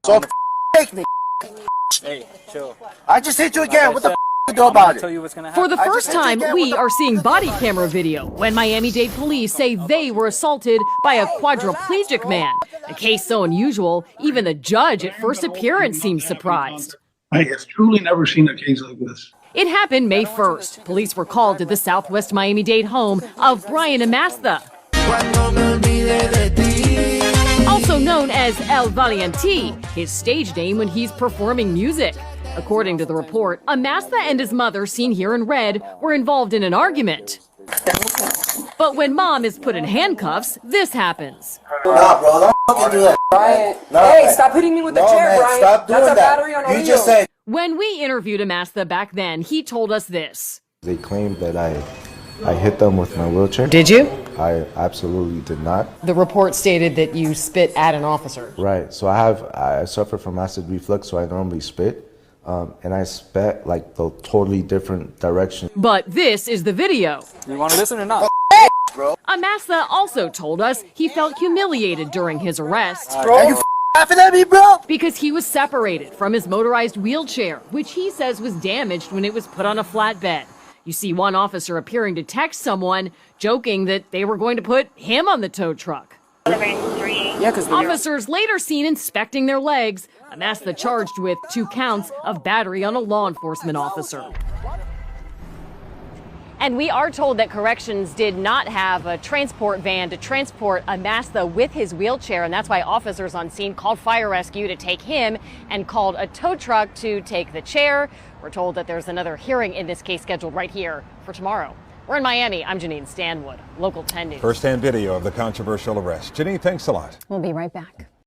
So fake me. Hey, chill. I just hit you again. What the you do about it? Tell you what's gonna happen. For the first time, we are seeing body camera video when Miami-Dade police say they were assaulted by a quadriplegic man. A case so unusual, even the judge at first appearance seemed surprised. I have truly never seen a case like this. It happened May 1st. Police were called to the Southwest Miami-Dade home of Brian Amastha, also known as El Valiente, his stage name when he's performing music. According to the report, Amastha and his mother, seen here in red, were involved in an argument. But when mom is put in handcuffs, this happens. Nah, bro, don't fucking do that. Brian, Nah, hey, man. stop hitting me with the No, chair, man, Brian. stop doing That's a that. battery on You Oreo. just said. When we interviewed Amastha back then, he told us this. They claimed that I hit them with my wheelchair. Did you? I absolutely did not. The report stated that you spit at an officer. Right. So I suffer from acid reflux, so I normally spit. And I spat like the totally different direction. But this is the video. You want to listen or not? Amastha also told us he felt humiliated during his arrest Are you laughing at me, bro? because he was separated from his motorized wheelchair, which he says was damaged when it was put on a flatbed. You see one officer appearing to text someone, joking that they were going to put him on the tow truck. Yeah, because Officers later seen inspecting their legs. Amastha charged with 2 counts of battery on a law enforcement officer. And we are told that corrections did not have a transport van to transport Amastha with his wheelchair, and that's why officers on scene called fire rescue to take him and called a tow truck to take the chair. We're told that there's another hearing in this case scheduled right here for tomorrow. We're in Miami. I'm Janine Stanwood, Local 10 News. First-hand video of the controversial arrest. Janine, thanks a lot. We'll be right back.